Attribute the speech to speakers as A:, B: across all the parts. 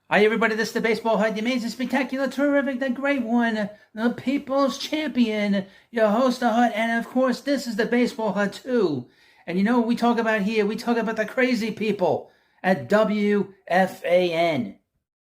A: Hi, everybody. This is the Baseball Hut, the amazing, spectacular, terrific, the great one, the people's champion, your host, the Hut. And of course, this is the Baseball Hut, too. And you know what we talk about here? We talk about the crazy people at WFAN.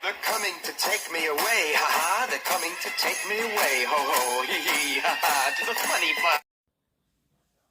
B: They're coming to take me away, ha ha. They're coming to take me away, ho ho, hee hee, ha ha, to the funny farm.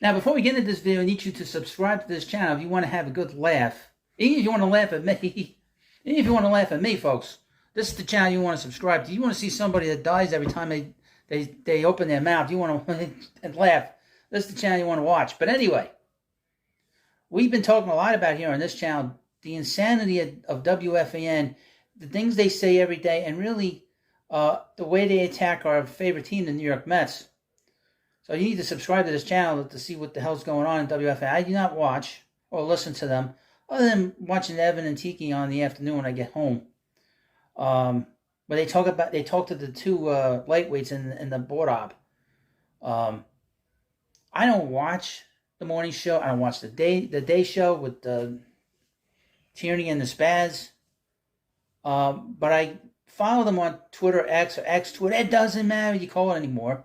A: Now, before we get into this video, I need you to subscribe to this channel if you want to have a good laugh. Even if you want to laugh at me. Even if you want to laugh at me, folks. This is the channel you want to subscribe to. You want to see somebody that dies every time they open their mouth. You want to laugh. This is the channel you want to watch. But anyway, we've been talking a lot about here on this channel, the insanity of WFAN, the things they say every day, and really the way they attack our favorite team, the New York Mets. So you need to subscribe to this channel to see what the hell's going on in WFAN. I do not watch or listen to them, other than watching Evan and Tiki on the afternoon when I get home. But they talk to the two lightweights in the board op. I don't watch the morning show. I don't watch the day show with Tierney and the Spaz. But I follow them on Twitter, X or X Twitter. It doesn't matter what you call it anymore.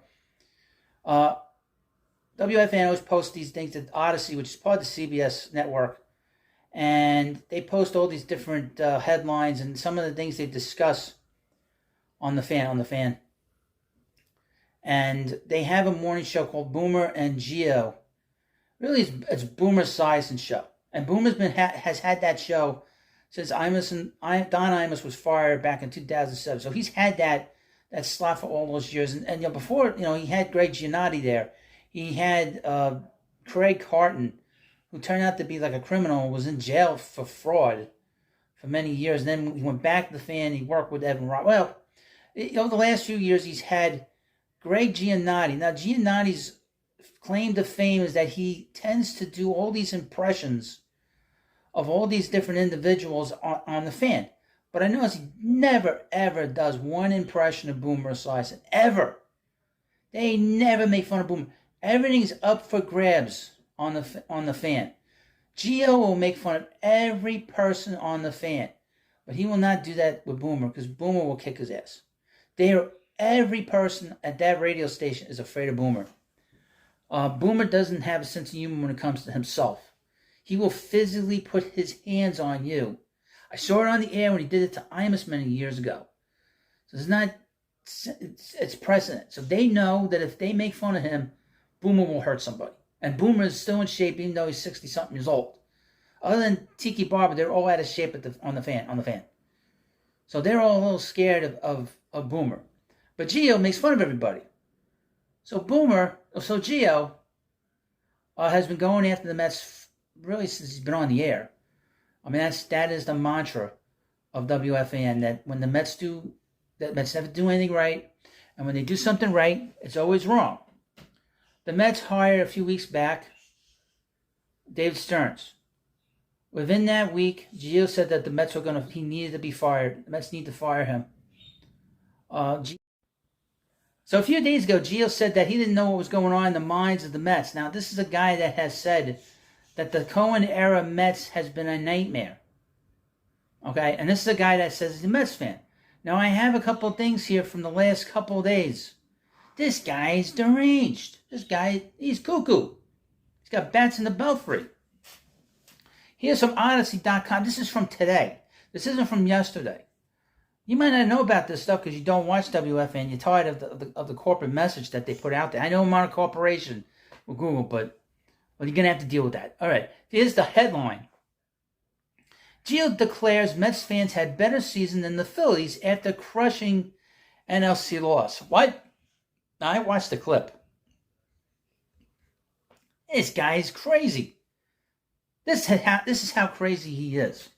A: WFAN always posts these things at Odyssey, which is part of the CBS network. And they post all these different headlines and some of the things they discuss on the fan. And they have a morning show called Boomer and Geo. Really, it's Boomer Esiason show. And Boomer's has had that show since Don Imus was fired back in 2007. So he's had that slot for all those years. And before, he had Greg Giannotti there. He had Craig Carton, who turned out to be like a criminal, was in jail for fraud for many years. And then he went back to the fan. He worked with Evan Ross. Well, over the last few years, he's had Greg Giannotti. Now, Giannotti's claim to fame is that he tends to do all these impressions of all these different individuals on the fan. But I notice he never, ever does one impression of Boomer Esiason. Ever. They never make fun of Boomer. Everything's up for grabs on the fan. Gio will make fun of every person on the fan, but he will not do that with Boomer because Boomer will kick his ass. Every person at that radio station is afraid of Boomer. Boomer doesn't have a sense of humor when it comes to himself. He will physically put his hands on you. I saw it on the air when he did it to Imus many years ago. So it's precedent. So they know that if they make fun of him, Boomer will hurt somebody. And Boomer is still in shape, even though he's 60-something years old. Other than Tiki Barber, they're all out of shape on the fan. So they're all a little scared of Boomer. But Gio makes fun of everybody. So Gio has been going after the Mets really since he's been on the air. I mean, that is the mantra of WFAN, that when the Mets never do anything right, and when they do something right, it's always wrong. The Mets hired a few weeks back David Stearns. Within that week, Gio said that the Mets he needed to be fired. The Mets need to fire him. So a few days ago, Gio said that he didn't know what was going on in the minds of the Mets. Now, this is a guy that has said that the Cohen-era Mets has been a nightmare. Okay? And this is a guy that says he's a Mets fan. Now, I have a couple of things here from the last couple of days. This guy is deranged. This guy, he's cuckoo. He's got bats in the belfry. Here's from Odyssey.com. This is from today. This isn't from yesterday. You might not know about this stuff because you don't watch WFAN. You're tired of the corporate message that they put out there. I know I'm on a corporation with Google, but you're going to have to deal with that. All right. Here's the headline. Gio declares Mets fans had better season than the Phillies after crushing NLC loss. What? Now, I watched the clip. This guy is crazy. This is how crazy he is.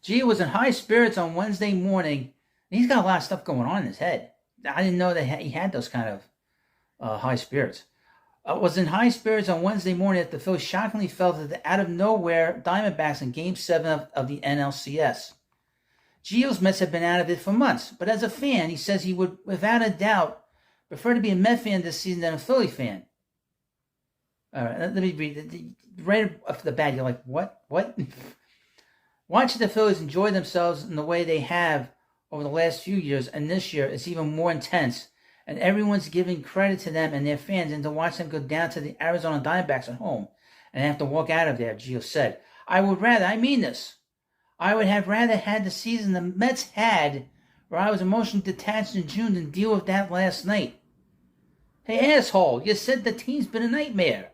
A: Gio was in high spirits on Wednesday morning. He's got a lot of stuff going on in his head. I didn't know that he had those kind of high spirits. Was in high spirits on Wednesday morning that the Phillies shockingly fell to the out-of-nowhere Diamondbacks in Game 7 of the NLCS. Gio's Mets have been out of it for months, but as a fan, he says he would, without a doubt, prefer to be a Met fan this season than a Philly fan. All right, let me read. Right off the bat, you're like, what? Watching the Phillies enjoy themselves in the way they have over the last few years, and this year it's even more intense, and everyone's giving credit to them and their fans, and to watch them go down to the Arizona Diamondbacks at home and have to walk out of there, Gio said. I mean this, I would have rather had the season the Mets had, where I was emotionally detached in June, than deal with that last night. Hey, asshole, you said the team's been a nightmare.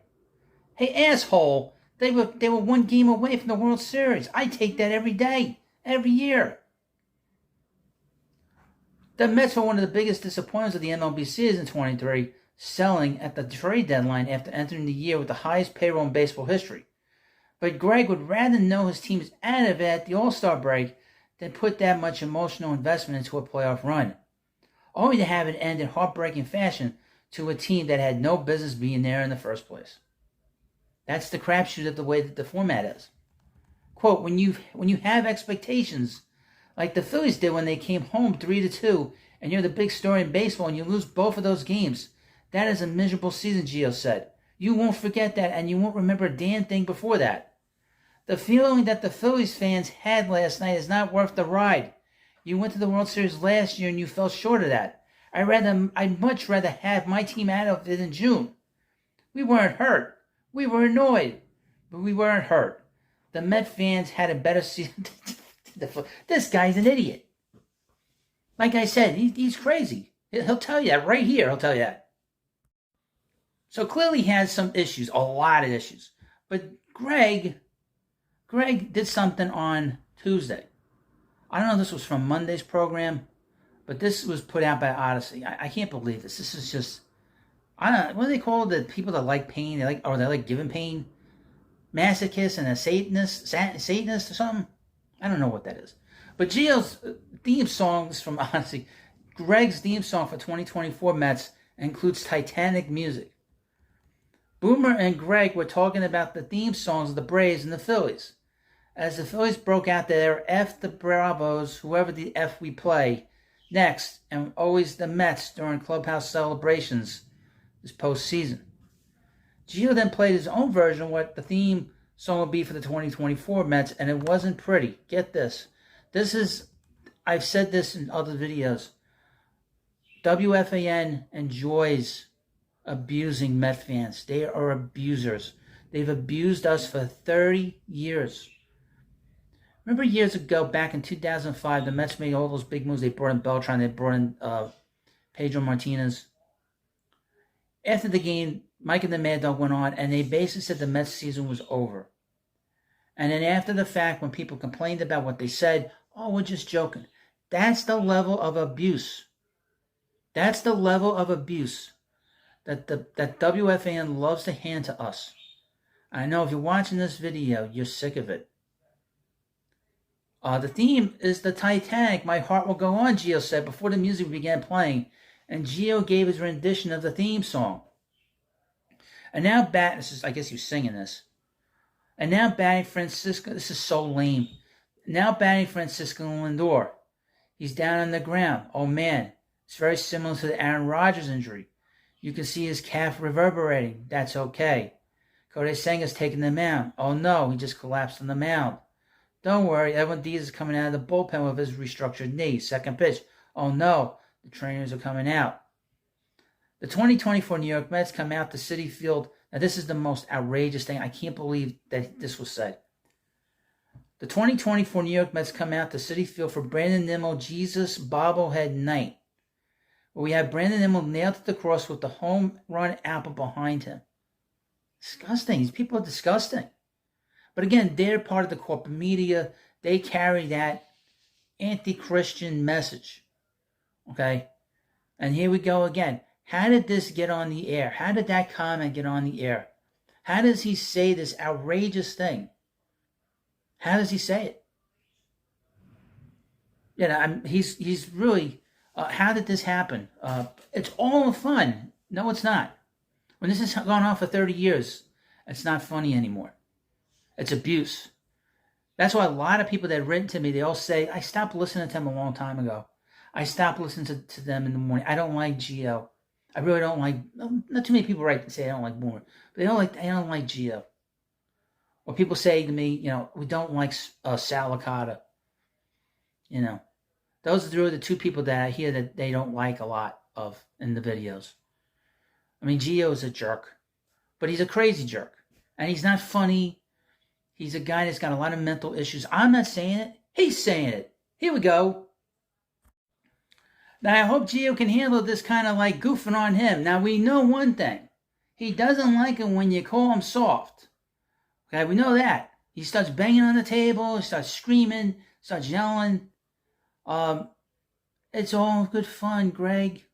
A: Hey, asshole, they were one game away from the World Series. I take that every day, every year. The Mets were one of the biggest disappointments of the MLB season 23, selling at the trade deadline after entering the year with the highest payroll in baseball history. But Greg would rather know his team is out of it at the All-Star break than put that much emotional investment into a playoff run, only to have it end in heartbreaking fashion to a team that had no business being there in the first place. That's the crapshoot of the way that the format is. Quote, when you have expectations, like the Phillies did when they came home 3-2, and you're the big story in baseball, and you lose both of those games, that is a miserable season, Gio said. You won't forget that, and you won't remember a damn thing before that. The feeling that the Phillies fans had last night is not worth the ride. You went to the World Series last year, and you fell short of that. I'd much rather have my team out of it in June. We weren't hurt. We were annoyed, but we weren't hurt. The Met fans had a better season. This guy's an idiot. Like I said, he's crazy. He'll tell you that right here. He'll tell you that. So clearly he has some issues, a lot of issues. But Greg did something on Tuesday. I don't know if this was from Monday's program, but this was put out by Odyssey. I can't believe this. This is just, I don't know, what do they call the people that like pain? They like giving pain? Masochist and a Satanist or something? I don't know what that is. But Gio's theme songs from Odyssey, Greg's theme song for 2024 Mets includes Titanic music. Boomer and Greg were talking about the theme songs of the Braves and the Phillies. As the Phillies broke out their F the Bravos, whoever the F we play, next, and always the Mets during clubhouse celebrations this postseason. Gio then played his own version of what the theme song would be for the 2024 Mets, and it wasn't pretty. Get this. I've said this in other videos. WFAN enjoys abusing Met fans. They are abusers. They've abused us for 30 years. Remember years ago, back in 2005, the Mets made all those big moves. They brought in Beltran, they brought in Pedro Martinez. After the game, Mike and the Mad Dog went on, and they basically said the Mets season was over. And then after the fact, when people complained about what they said, oh, we're just joking. That's the level of abuse. That's the level of abuse that WFAN loves to hand to us. I know if you're watching this video, you're sick of it. The theme is the Titanic, My Heart Will Go On, Gio said before the music began playing, and Gio gave his rendition of the theme song. And now I guess you're singing this. And now batting Francisco, this is so lame. Now batting Francisco Lindor. He's down on the ground. Oh man, it's very similar to the Aaron Rodgers injury. You can see his calf reverberating. That's okay. Kodai Senga's taking the mound. Oh no, he just collapsed on the mound. Don't worry, Edwin Diaz is coming out of the bullpen with his restructured knee. Second pitch. Oh no, the trainers are coming out. The 2024 New York Mets come out to Citi Field. Now this is the most outrageous thing. I can't believe that this was said. The 2024 New York Mets come out to Citi Field for Brandon Nimmo Jesus Bobblehead Night, where we have Brandon Nimmo nailed to the cross with the home run apple behind him. Disgusting. These people are disgusting. But again, they're part of the corporate media. They carry that anti-Christian message. Okay? And here we go again. How did this get on the air? How did that comment get on the air? How does he say this outrageous thing? How does he say it? He's really, how did this happen? It's all fun. No, it's not. When this has gone on for 30 years, it's not funny anymore. It's abuse. That's why a lot of people that have written to me, they all say, I stopped listening to them a long time ago. I stopped listening to them in the morning. I don't like Gio. I really don't like, not too many people write and say I don't like Boomer, but I don't like Gio. Or people say to me, we don't like Sal Licata. Those are the two people that I hear that they don't like a lot of in the videos. I mean, Gio's a jerk, but he's a crazy jerk. And he's not funny. He's a guy that's got a lot of mental issues. I'm not saying it. He's saying it. Here we go. Now, I hope Gio can handle this kind of like goofing on him. Now, we know one thing. He doesn't like it when you call him soft. Okay, we know that. He starts banging on the table, starts screaming, starts yelling. It's all good fun, Greg.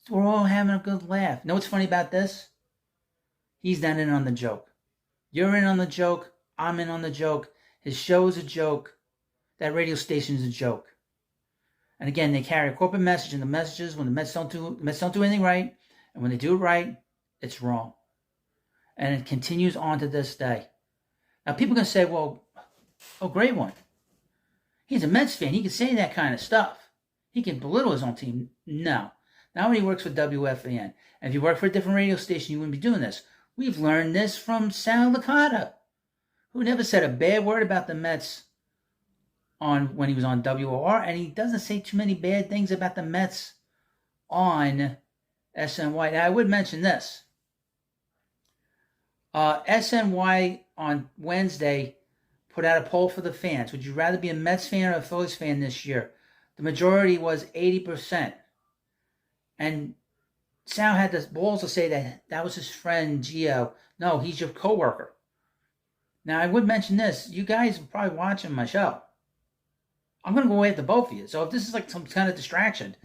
A: We're all having a good laugh. You know what's funny about this? He's not in on the joke. You're in on the joke. I'm in on the joke. His show is a joke. That radio station is a joke. And again, they carry a corporate message, and the messages, when the Mets don't do anything right, and when they do it right, it's wrong. And it continues on to this day. Now, people are going to say, well, great one. He's a Mets fan. He can say that kind of stuff. He can belittle his own team. No. Not when he works for WFAN. And if you work for a different radio station, you wouldn't be doing this. We've learned this from Sal Licata, who never said a bad word about the Mets when he was on WOR, and he doesn't say too many bad things about the Mets on SNY. Now, I would mention this. SNY on Wednesday put out a poll for the fans. Would you rather be a Mets fan or a Phillies fan this year? The majority was 80%. And Sal had the balls to say that was his friend Gio. No, he's your coworker. Now, I would mention this. You guys are probably watching my show. I'm going to go after both of you. So if this is like some kind of distraction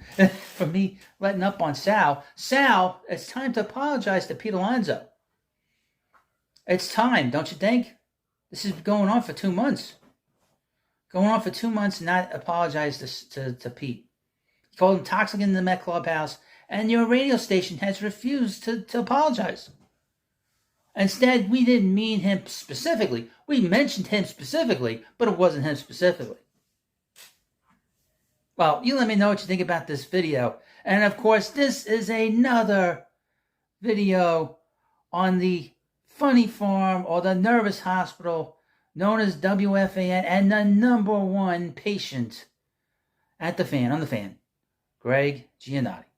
A: for me letting up on Sal, it's time to apologize to Pete Alonso. It's time, don't you think? This is going on for 2 months. Not apologize to Pete. He called him toxic in the Met clubhouse, and your radio station has refused to apologize. Instead, we didn't mean him specifically. We mentioned him specifically, but it wasn't him specifically. Well, you let me know what you think about this video. And of course, this is another video on the funny farm or the nervous hospital known as WFAN and the number one patient at the fan, on the fan, Greg Giannotti.